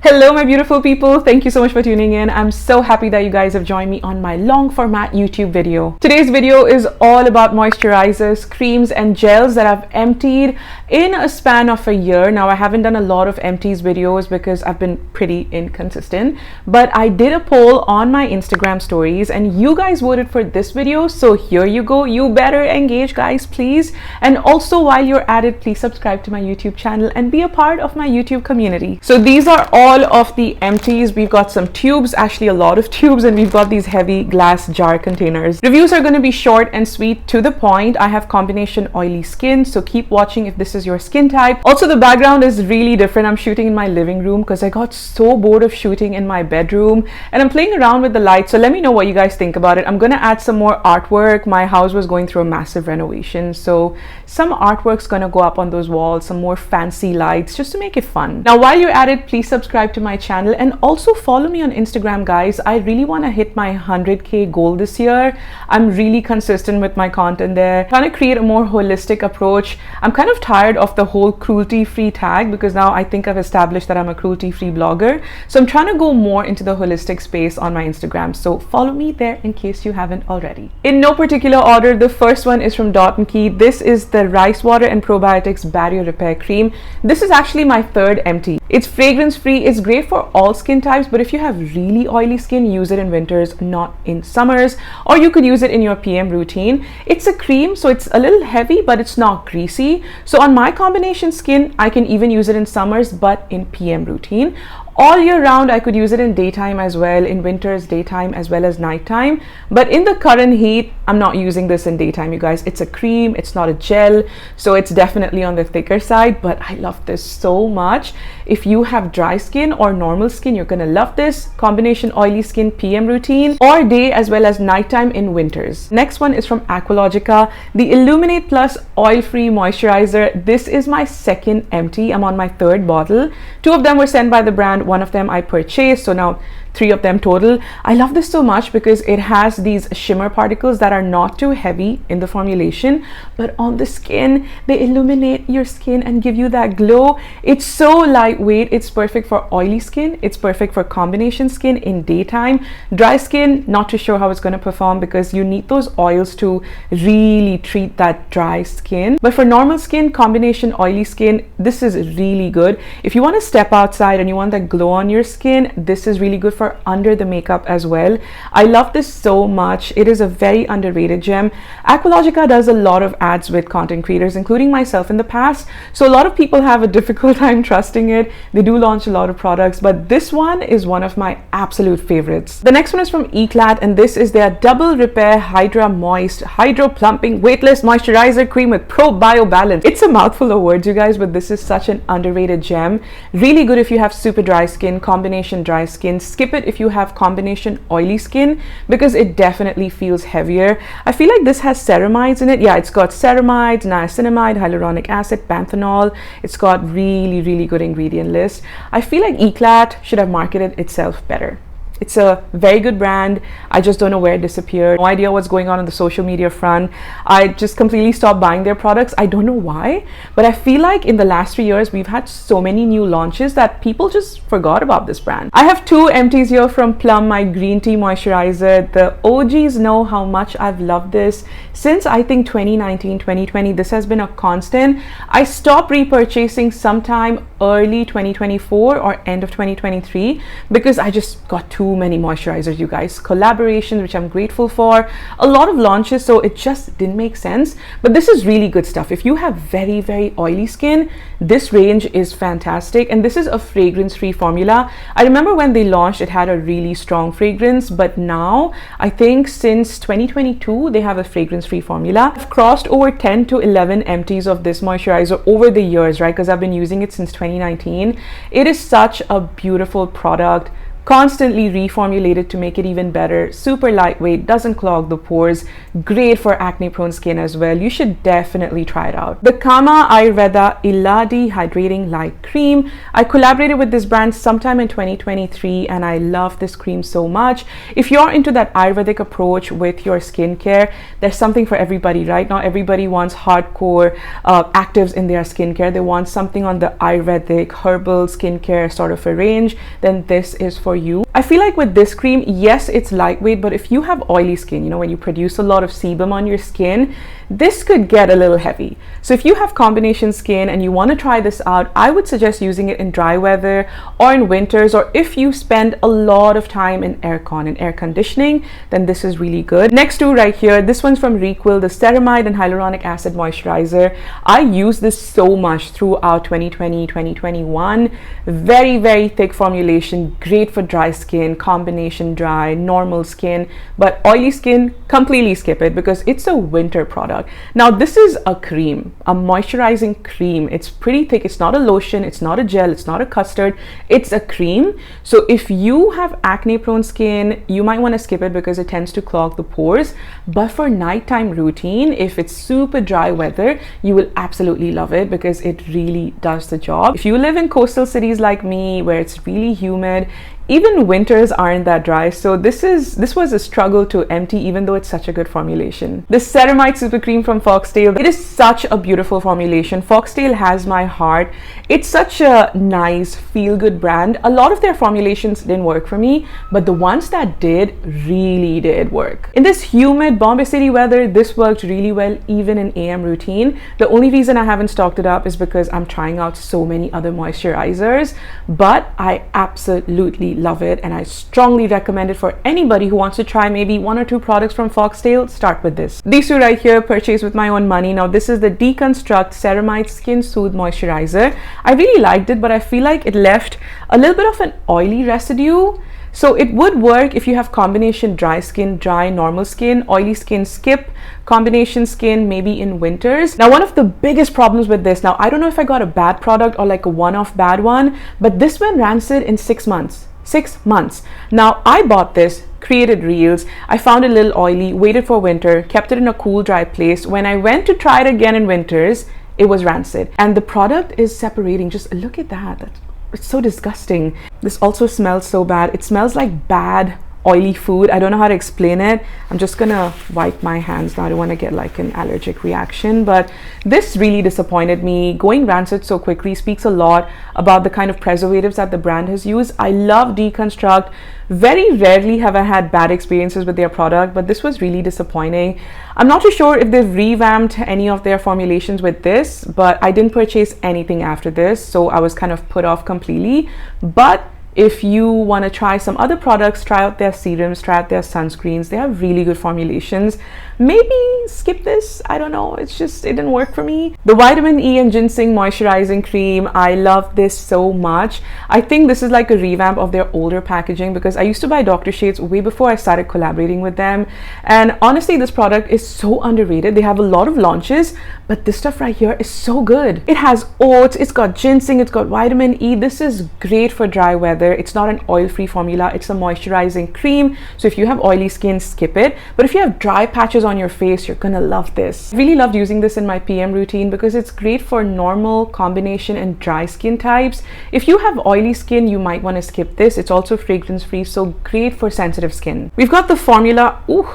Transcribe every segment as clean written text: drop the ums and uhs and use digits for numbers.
Hello my beautiful people, thank you so much for tuning in. I'm so happy that you guys have joined me on my long format YouTube video. Today's video is all about moisturizers, creams and gels that I've emptied in a span of a year. Now I haven't done a lot of empties videos because I've been pretty inconsistent, but I did a poll on my Instagram stories and you guys voted for this video, so here you go. You better engage guys, please. And also while you're at it, please subscribe to my YouTube channel and be a part of my YouTube community. So these are all of the empties. We've got some tubes, actually a lot of tubes, and we've got these heavy glass jar containers. Reviews are going to be short and sweet, to the point. I have combination oily skin, so keep watching if this is your skin type. Also, the background is really different. I'm shooting in my living room because I got so bored of shooting in my bedroom, and I'm playing around with the light, so let me know what you guys think about it. I'm going to add some more artwork. My house was going through a massive renovation, so some artwork's going to go up on those walls, some more fancy lights just to make it fun. Now while you're at it, please subscribe to my channel and also follow me on Instagram guys. I really want to hit my 100k goal this year. I'm really consistent with my content there, trying to create a more holistic approach. I'm kind of tired of the whole cruelty free tag because now I think I've established that I'm a cruelty free blogger, so I'm trying to go more into the holistic space on my Instagram, so follow me there in case you haven't already. In no particular order, the first one is from Dot & Key. This is the rice water and probiotics barrier repair cream. This is actually my third empty. It's fragrance free. It's great for all skin types, but if you have really oily skin, use it in winters, not in summers, or you could use it in your PM routine. It's a cream, so it's a little heavy, but it's not greasy. So on my combination skin, I can even use it in summers, but in PM routine. All year round, I could use it in daytime as well, in winters, daytime as well as nighttime. But in the current heat, I'm not using this in daytime, you guys. It's a cream, it's not a gel, so it's definitely on the thicker side, but I love this so much. If you have dry skin or normal skin, you're gonna love this. Combination oily skin PM routine, or day as well as nighttime in winters. Next one is from Aqualogica, the Illuminate Plus Oil-Free Moisturizer. This is my second empty. I'm on my third bottle. Two of them were sent by the brand. One of them I purchased, so now 3 of them total. I love this so much because it has these shimmer particles that are not too heavy in the formulation, but on the skin they illuminate your skin and give you that glow. It's so lightweight. It's perfect for oily skin. It's perfect for combination skin in daytime. Dry skin, not too sure how it's going to perform because you need those oils to really treat that dry skin. But for normal skin, combination oily skin, this is really good. If you want to step outside and you want that glow on your skin, this is really good for under the makeup as well. I love this so much. It is a very underrated gem. Aqualogica does a lot of ads with content creators, including myself in the past, so a lot of people have a difficult time trusting it. They do launch a lot of products, but this one is one of my absolute favorites. The next one is from Eclat, and this is their Double Repair Hydra Moist Hydro Plumping Weightless Moisturizer Cream with Pro Bio Balance. It's a mouthful of words, you guys, but this is such an underrated gem. Really good if you have super dry skin, combination dry skin. Skip it if you have combination oily skin because it definitely feels heavier. I feel like this has ceramides in it. Yeah, it's got ceramides, niacinamide, hyaluronic acid, panthenol. It's got really good ingredient list. I feel like Eclat should have marketed itself better. It's a very good brand. I just don't know where it disappeared. No idea what's going on the social media front. I just completely stopped buying their products. I don't know why, but I feel like in the last 3 years, we've had so many new launches that people just forgot about this brand. I have 2 empties here from Plum, my green tea moisturizer. The OGs know how much I've loved this since I think 2019, 2020. This has been a constant. I stopped repurchasing sometime early 2024 or end of 2023 because I just got too many moisturizers, you guys. Collaborations, which I'm grateful for, a lot of launches, so it just didn't make sense. But this is really good stuff. If you have very oily skin, this range is fantastic, and this is a fragrance-free formula. I remember when they launched, it had a really strong fragrance, but now I think since 2022 they have a fragrance-free formula. I've crossed over 10 to 11 empties of this moisturizer over the years, right? Because I've been using it since 2019. It is such a beautiful product. constantly reformulated to make it even better. Super lightweight, doesn't clog the pores, great for acne prone skin as well. You should definitely try it out. The Kama Ayurveda Iladi Hydrating Light Cream. I collaborated with this brand sometime in 2023 and I love this cream so much. If you're into that Ayurvedic approach with your skincare, there's something for everybody. Right now everybody wants hardcore actives in their skincare. They want something on the Ayurvedic herbal skincare sort of a range. Then this is for you. I feel like with this cream, yes, it's lightweight, but if you have oily skin, you know, when you produce a lot of sebum on your skin, this could get a little heavy. So if you have combination skin and you want to try this out, I would suggest using it in dry weather or in winters, or if you spend a lot of time in aircon and air conditioning, then this is really good. Next two right here, this one's from Requil, the ceramide and hyaluronic acid moisturizer. I use this so much throughout 2020, 2021. Very, very thick formulation, great for dry skin, combination dry, normal skin, but oily skin, completely skip it because it's a winter product. Now this is a cream, a moisturizing cream. It's pretty thick. It's not a lotion, it's not a gel, it's not a custard, it's a cream. So if you have acne prone skin, you might want to skip it because it tends to clog the pores. But for nighttime routine, if it's super dry weather, you will absolutely love it because it really does the job. If you live in coastal cities like me where it's really humid, even winters aren't that dry, so this was a struggle to empty, even though it's such a good formulation. The Ceramide Super Cream from Foxtail, it is such a beautiful formulation. Foxtail has my heart. It's such a nice, feel-good brand. A lot of their formulations didn't work for me, but the ones that did really did work. In this humid Bombay City weather, this worked really well, even in AM routine. The only reason I haven't stocked it up is because I'm trying out so many other moisturizers, but I absolutely love it and I strongly recommend it for anybody who wants to try maybe one or two products from Foxtail. Start with this. These two right here, purchased with my own money. Now this is the Deconstruct Ceramide Skin Soothe Moisturizer. I really liked it, but I feel like it left a little bit of an oily residue. So it would work if you have combination dry skin, dry, normal skin, oily skin, skip, combination skin, maybe in winters. Now, one of the biggest problems with this, now I don't know if I got a bad product or like a one-off bad one, but this went rancid in 6 months. 6 months. Now I bought this, created reels, I found it a little oily, waited for winter, kept it in a cool, dry place. When I went to try it again in winters, it was rancid. And the product is separating. Just look at that. It's so disgusting. This also smells so bad. It smells like bad oily food. I don't know how to explain it. I'm just gonna wipe my hands now. I don't want to get like an allergic reaction, but this really disappointed me. Going rancid so quickly speaks a lot about the kind of preservatives that the brand has used. I love Deconstruct. Very rarely have I had bad experiences with their product, but this was really disappointing. I'm not too sure if they've revamped any of their formulations with this, but I didn't purchase anything after this, so I was kind of put off completely. But if you want to try some other products, try out their serums, try out their sunscreens. They have really good formulations. Maybe skip this. I don't know. It didn't work for me. The Vitamin E and Ginseng Moisturizing Cream. I love this so much. I think this is like a revamp of their older packaging because I used to buy Dr. Shades way before I started collaborating with them. And honestly, this product is so underrated. They have a lot of launches, but this stuff right here is so good. It has oats, it's got ginseng, it's got vitamin E. This is great for dry weather. It's not an oil-free formula. It's a moisturizing cream. So if you have oily skin, skip it. But if you have dry patches on your face, you're gonna love this. I really loved using this in my PM routine because it's great for normal, combination, and dry skin types. If you have oily skin, you might want to skip this. It's also fragrance-free, so great for sensitive skin. We've got the formula. Ooh,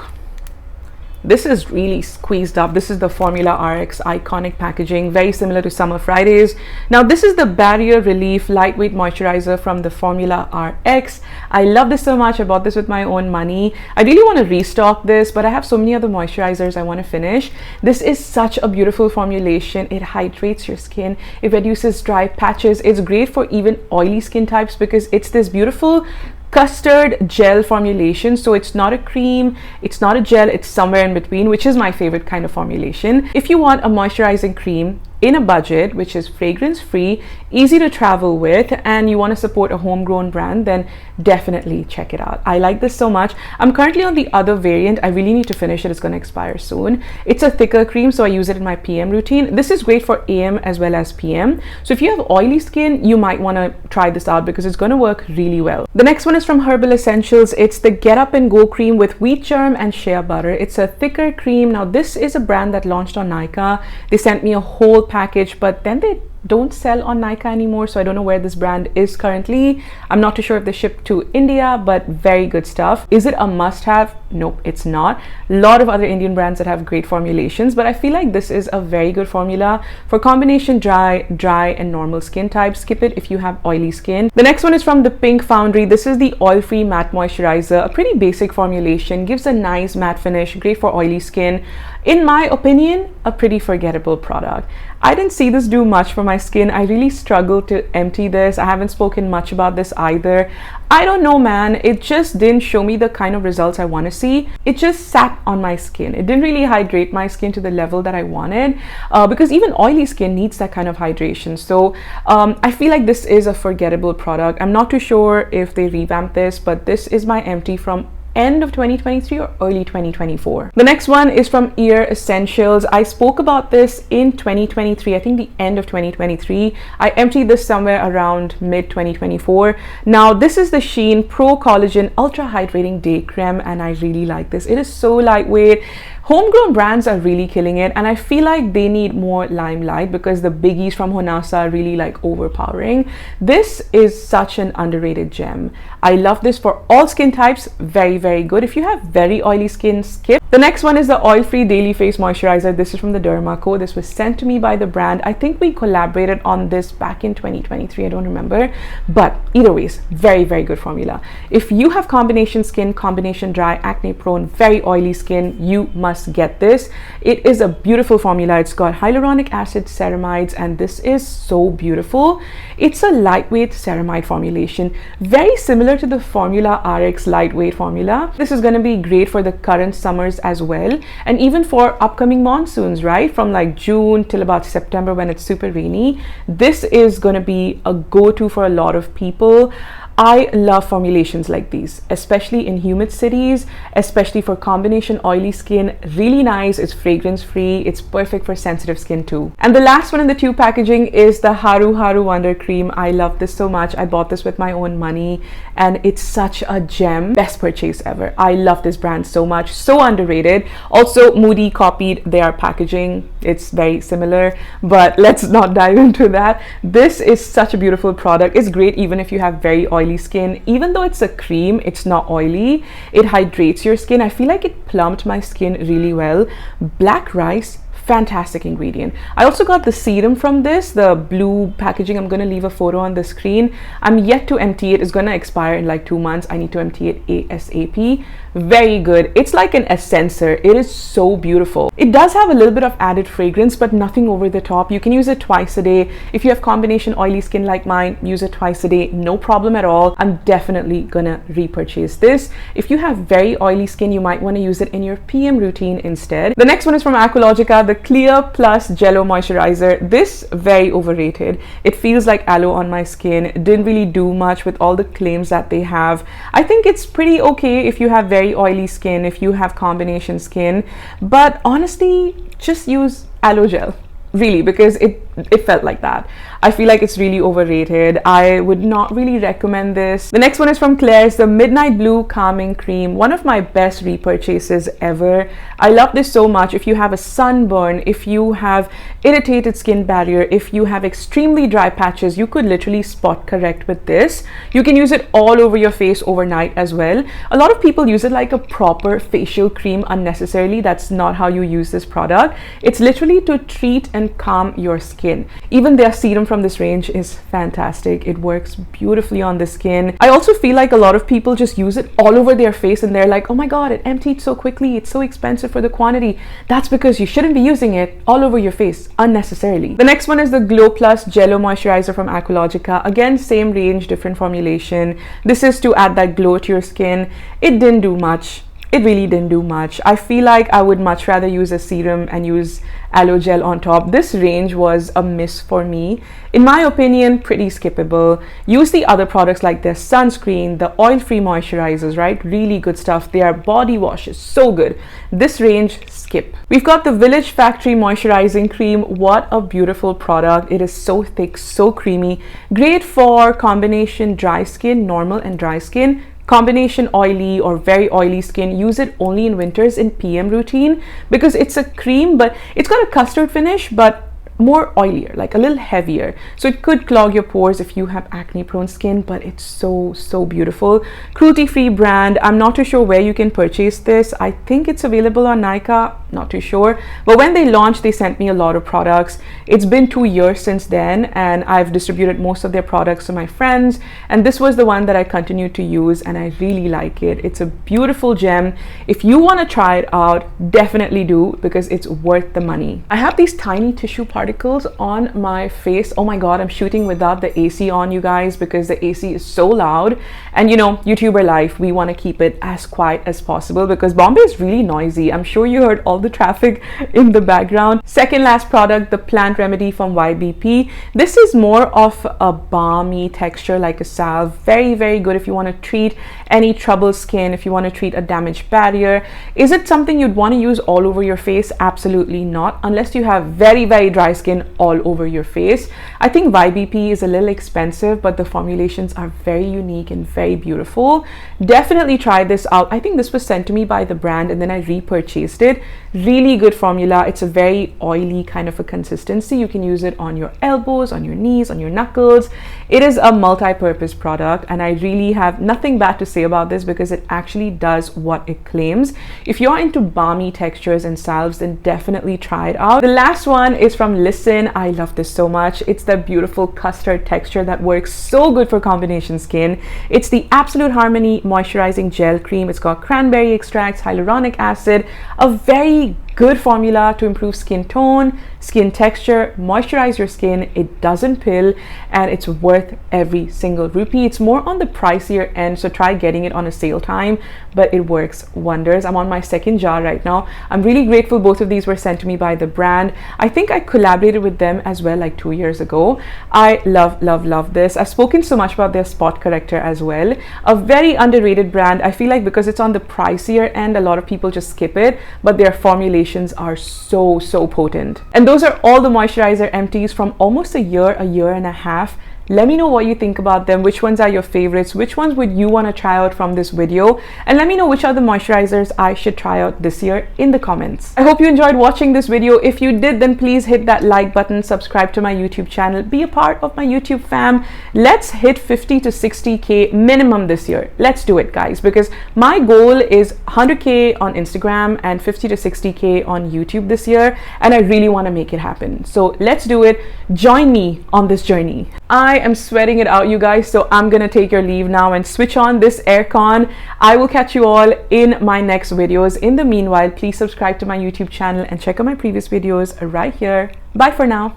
this is really squeezed up. This is the Formula RX iconic packaging, very similar to Summer Fridays. Now this is the Barrier Relief Lightweight Moisturizer from the Formula RX. I love this so much. I bought this with my own money. I really want to restock this, but I have so many other moisturizers I want to finish. This is such a beautiful formulation. It hydrates your skin. It reduces dry patches. It's great for even oily skin types because it's this beautiful custard gel formulation. So it's not a cream, it's not a gel, it's somewhere in between, which is my favorite kind of formulation. If you want a moisturizing cream in a budget, which is fragrance free, easy to travel with, and you want to support a homegrown brand, then definitely check it out. I like this so much. I'm currently on the other variant. I really need to finish it. It's going to expire soon. It's a thicker cream, so I use it in my PM routine. This is great for AM as well as PM. So if you have oily skin, you might want to try this out because it's going to work really well. The next one is from Herbal Essentials. It's the Get Up and Go cream with wheat germ and shea butter. It's a thicker cream. Now this is a brand that launched on Nykaa. They sent me a whole package, but then they don't sell on Nykaa anymore, so I don't know where this brand is currently. I'm not too sure if they ship to India, but very good stuff. Is it a must-have? Nope, it's not. A lot of other Indian brands that have great formulations, but I feel like this is a very good formula for combination dry and normal skin types. Skip it if you have oily skin. The next one is from the Pink Foundry. This is the oil-free matte moisturizer, a pretty basic formulation, gives a nice matte finish, great for oily skin. In my opinion, a pretty forgettable product. I didn't see this do much for my skin. I really struggled to empty this. I haven't spoken much about this either. I don't know, man. It just didn't show me the kind of results I want to see. It just sat on my skin. It didn't really hydrate my skin to the level that I wanted, because even oily skin needs that kind of hydration. So I feel like this is a forgettable product. I'm not too sure if they revamped this, but this is my empty from end of 2023 or early 2024. The next one is from Ear Essentials. I spoke about this in 2023, I think the end of 2023. I emptied this somewhere around mid 2024. Now this is the Sheen Pro Collagen Ultra Hydrating Day Creme, and I really like this. It is so lightweight. Homegrown brands are really killing it, and I feel like they need more limelight because the biggies from Honasa are really like overpowering. This is such an underrated gem. I love this for all skin types. Very good. If you have very oily skin, skip. The next one is the oil-free daily face moisturizer. This is from the Derma Co. This was sent to me by the brand. I think we collaborated on this back in 2023. I don't remember, but either ways, very good formula. If you have combination skin, combination dry, acne prone, very oily skin, you must get this. It is a beautiful formula. It's got hyaluronic acid, ceramides, and this is so beautiful. It's a lightweight ceramide formulation, very similar to the Formula RX lightweight formula. This is going to be great for the current summers as well, and even for upcoming monsoons, right? From like June till about September when it's super rainy. This is going to be a go-to for a lot of people. I love formulations like these, especially in humid cities, especially for combination oily skin. Really nice. It's fragrance free. It's perfect for sensitive skin too. And the last one in the tube packaging is the Haru Haru Wonder Cream. I love this so much. I bought this with my own money and it's such a gem. Best purchase ever. I love this brand so much. So underrated. Also, Moody copied their packaging. It's very similar, but let's not dive into that. This is such a beautiful product. It's great even if you have very oily skin. Even though it's a cream, it's not oily. It hydrates your skin. I feel like it plumped my skin really well. Black rice, fantastic ingredient. I also got the serum from this, the blue packaging. I'm going to leave a photo on the screen. I'm yet to empty it. It's going to expire in like 2 months. I need to empty it ASAP. Very good. It's like an essencer. It is so beautiful. It does have a little bit of added fragrance, but nothing over the top. You can use it twice a day. If you have combination oily skin like mine, use it twice a day, no problem at all. I'm definitely gonna repurchase this. If you have very oily skin, you might want to use it in your PM routine instead. The next one is from Aqualogica, the Clear Plus Jello Moisturizer. This very overrated. It feels like aloe on my skin. It didn't really do much with all the claims that they have. I think it's pretty okay if you have very oily skin, if you have combination skin, but honestly, just use aloe gel, really, because it felt like that. I feel like it's really overrated. I would not really recommend this. The next one is from Claire's, the Midnight Blue Calming Cream. One of my best repurchases ever. I love this so much. If you have a sunburn, if you have irritated skin barrier, if you have extremely dry patches, you could literally spot correct with this. You can use it all over your face overnight as well. A lot of people use it like a proper facial cream unnecessarily. That's not how you use this product. It's literally to treat and calm your skin. Even their serum from this range is fantastic. It works beautifully on the skin. I also feel like a lot of people just use it all over their face and they're like, oh my god, it emptied so quickly, it's so expensive for the quantity. That's because you shouldn't be using it all over your face unnecessarily. The next one is the Glow Plus Jello Moisturizer from Aqualogica. Again, same range, different formulation. This is to add that glow to your skin. It didn't do much. it really didn't do much. I feel like I would much rather use a serum and use aloe gel on top. This range was a miss for me. In my opinion, pretty skippable. Use the other products like their sunscreen, the oil-free moisturizers, right? Really good stuff. Their body wash is so good. This range, skip. We've got the Village Factory Moisturizing Cream. What a beautiful product. It is so thick, so creamy. Great for combination dry skin, normal and dry skin. Combination oily or very oily skin, use it only in winters in PM routine because it's a cream, but it's got a custard finish, but more oilier, like a little heavier, so it could clog your pores if you have acne prone skin, but it's so beautiful. Cruelty free brand. I'm not too sure where you can purchase this. I think it's available on Nykaa, not too sure, but when they launched they sent me a lot of products. It's been 2 years since then and I've distributed most of their products to my friends, and this was the one that I continued to use and I really like it. It's a beautiful gem. If you want to try it out, definitely do, because it's worth the money. I have these tiny tissue particles on my face. Oh my god, I'm shooting without the AC on, you guys, because the AC is so loud, and you know, YouTuber life, we want to keep it as quiet as possible because Bombay is really noisy. I'm sure you heard all the traffic in the background. Second last product, the Plant Remedy from YBP. This is more of a balmy texture, like a salve. Very good if you want to treat any troubled skin, if you want to treat a damaged barrier. Is it something you'd want to use all over your face? Absolutely not, unless you have very dry skin all over your face. I think YBP is a little expensive, but the formulations are very unique and very beautiful. Definitely try this out. I think this was sent to me by the brand and then I repurchased it. Really good formula. It's a very oily kind of a consistency. You can use it on your elbows, on your knees, on your knuckles. It is a multi-purpose product and I really have nothing bad to say about this because it actually does what it claims. If you're into balmy textures and salves, then definitely try it out. The last one is from Listen. I love this so much. It's the beautiful custard texture that works so good for combination skin. It's the Absolute Harmony Moisturizing Gel Cream. It's got cranberry extracts, hyaluronic acid, a very good formula to improve skin tone, skin texture, moisturize your skin. It doesn't pill and it's worth every single rupee. It's more on the pricier end, so try getting it on a sale time, but it works wonders. I'm on my second jar right now. I'm really grateful both of these were sent to me by the brand. I think I collaborated with them as well like 2 years ago. I love this. I've spoken so much about their spot corrector as well. A very underrated brand. I feel like because it's on the pricier end, a lot of people just skip it, but their formulations are so potent. And those are all the moisturizer empties from almost a year and a half. Let me know what you think about them. Which ones are your favorites? Which ones would you want to try out from this video? And let me know which are the moisturizers I should try out this year in the comments. I hope you enjoyed watching this video. If you did, then please hit that like button, subscribe to my YouTube channel, be a part of my YouTube fam. Let's hit 50 to 60k minimum this year. Let's do it, guys, because my goal is 100k on Instagram and 50 to 60k on YouTube this year, and I really want to make it happen. So let's do it. Join me on this journey. I am sweating it out, you guys, so I'm gonna take your leave now and switch on this aircon. I will catch you all in my next videos. In the meanwhile, please subscribe to my YouTube channel and check out my previous videos right here. Bye for now.